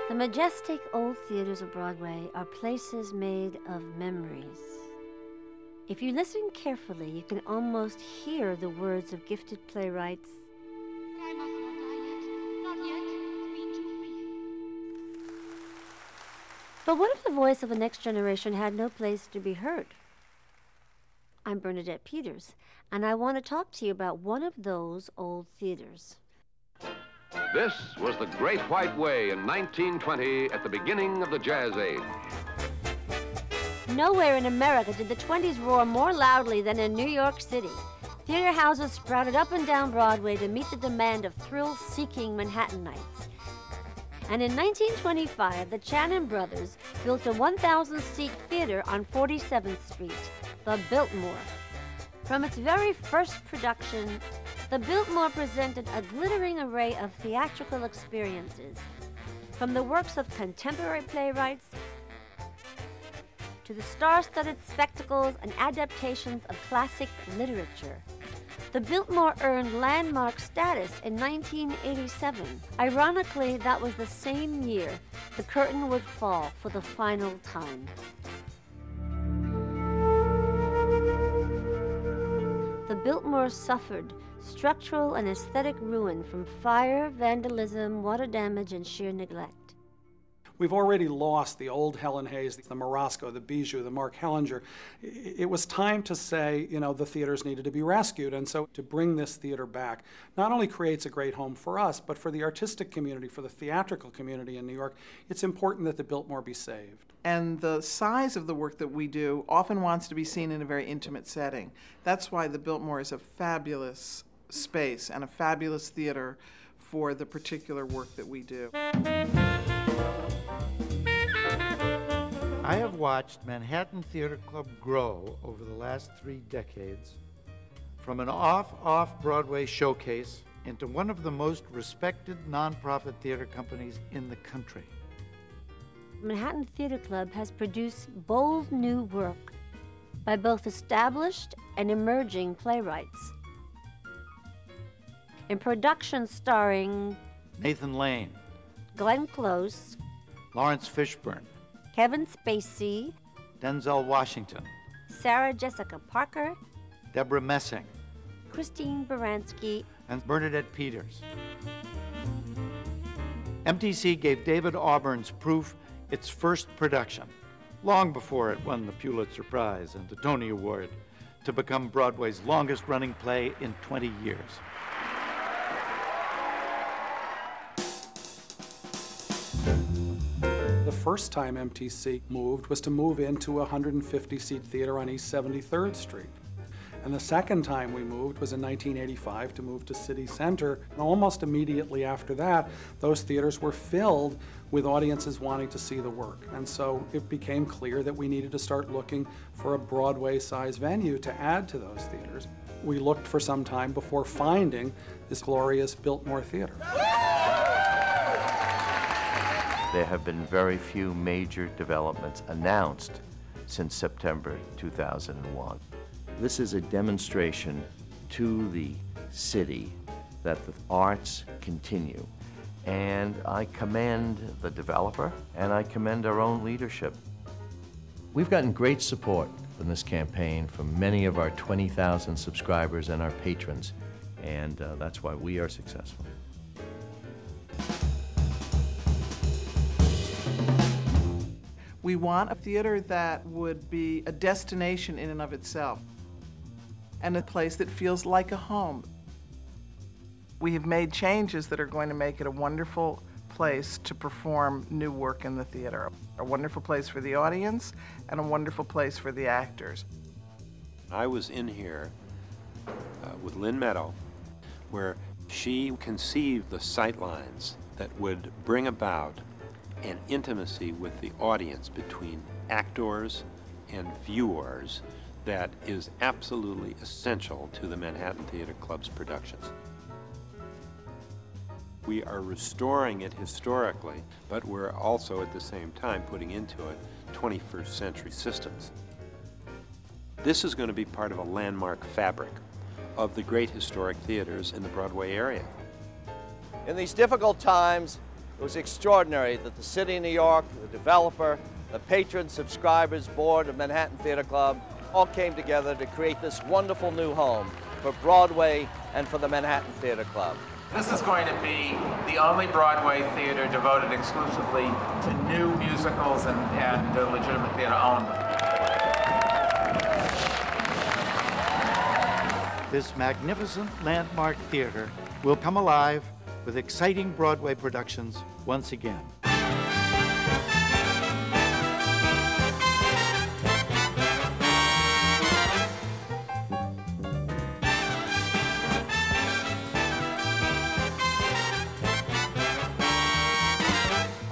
The majestic old theaters of Broadway are places made of memories. If you listen carefully, you can almost hear the words of gifted playwrights. I must not die yet. Not yet. It's been too brief. But what if the voice of the next generation had no place to be heard? I'm Bernadette Peters, and I want to talk to you about one of those old theaters. This was the Great White Way in 1920 at the beginning of the Jazz Age. Nowhere in America did the 20s roar more loudly than in New York City. Theater houses sprouted up and down Broadway to meet the demand of thrill-seeking Manhattanites. And in 1925, the Channon brothers built a 1,000-seat theater on 47th Street, the Biltmore. From its very first production, the Biltmore presented a glittering array of theatrical experiences, from the works of contemporary playwrights to the star-studded spectacles and adaptations of classic literature. The Biltmore earned landmark status in 1987. Ironically, that was the same year the curtain would fall for the final time. The Biltmore suffered structural and aesthetic ruin from fire, vandalism, water damage, and sheer neglect. We've already lost the old Helen Hayes, the Morosco, the Bijou, the Mark Hellinger. It was time to say, the theaters needed to be rescued. And so to bring this theater back not only creates a great home for us, but for the artistic community, for the theatrical community in New York, it's important that the Biltmore be saved. And the size of the work that we do often wants to be seen in a very intimate setting. That's why the Biltmore is a fabulous space and a fabulous theater for the particular work that we do. I have watched Manhattan Theater Club grow over the last 3 decades from an off-Broadway showcase into one of the most respected nonprofit theater companies in the country. Manhattan Theater Club has produced bold new work by both established and emerging playwrights. In productions starring Nathan Lane, Glenn Close, Lawrence Fishburne, Kevin Spacey, Denzel Washington, Sarah Jessica Parker, Deborah Messing, Christine Baranski, and Bernadette Peters. MTC gave David Auburn's Proof its first production, long before it won the Pulitzer Prize and the Tony Award, to become Broadway's longest-running play in 20 years. The first time MTC moved was to move into a 150-seat theater on East 73rd Street. And the second time we moved was in 1985 to move to City Center. And almost immediately after that, those theaters were filled with audiences wanting to see the work. And so it became clear that we needed to start looking for a Broadway-sized venue to add to those theaters. We looked for some time before finding this glorious Biltmore Theatre. There have been very few major developments announced since September 2001. This is a demonstration to the city that the arts continue. And I commend the developer, and I commend our own leadership. We've gotten great support in this campaign from many of our 20,000 subscribers and our patrons, and that's why we are successful. We want a theater that would be a destination in and of itself, and a place that feels like a home. We have made changes that are going to make it a wonderful place to perform new work in the theater. A wonderful place for the audience and a wonderful place for the actors. I was in here with Lynn Meadow, where she conceived the sightlines that would bring about an intimacy with the audience between actors and viewers that is absolutely essential to the Manhattan Theater Club's productions. We are restoring it historically, but we're also at the same time putting into it 21st century systems. This is going to be part of a landmark fabric of the great historic theaters in the Broadway area. In these difficult times, It was extraordinary that the City of New York, the developer, the patrons, subscribers, board of Manhattan Theatre Club all came together to create this wonderful new home for Broadway and for the Manhattan Theatre Club. This is going to be the only Broadway theater devoted exclusively to new musicals and legitimate theater only. This magnificent landmark theater will come alive with exciting Broadway productions once again.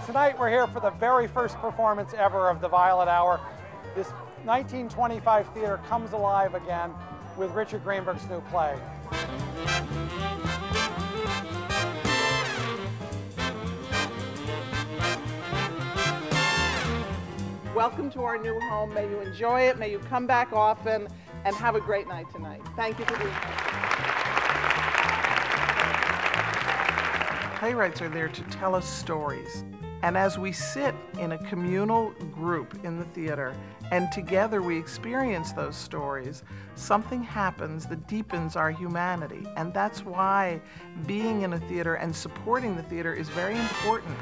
Tonight we're here for the very first performance ever of The Violet Hour. This 1925 theater comes alive again with Richard Greenberg's new play. Welcome to our new home. May you enjoy it. May you come back often and have a great night tonight. Thank you for being here. Playwrights are there to tell us stories. And as we sit in a communal group in the theater and together we experience those stories, something happens that deepens our humanity. And that's why being in a theater and supporting the theater is very important.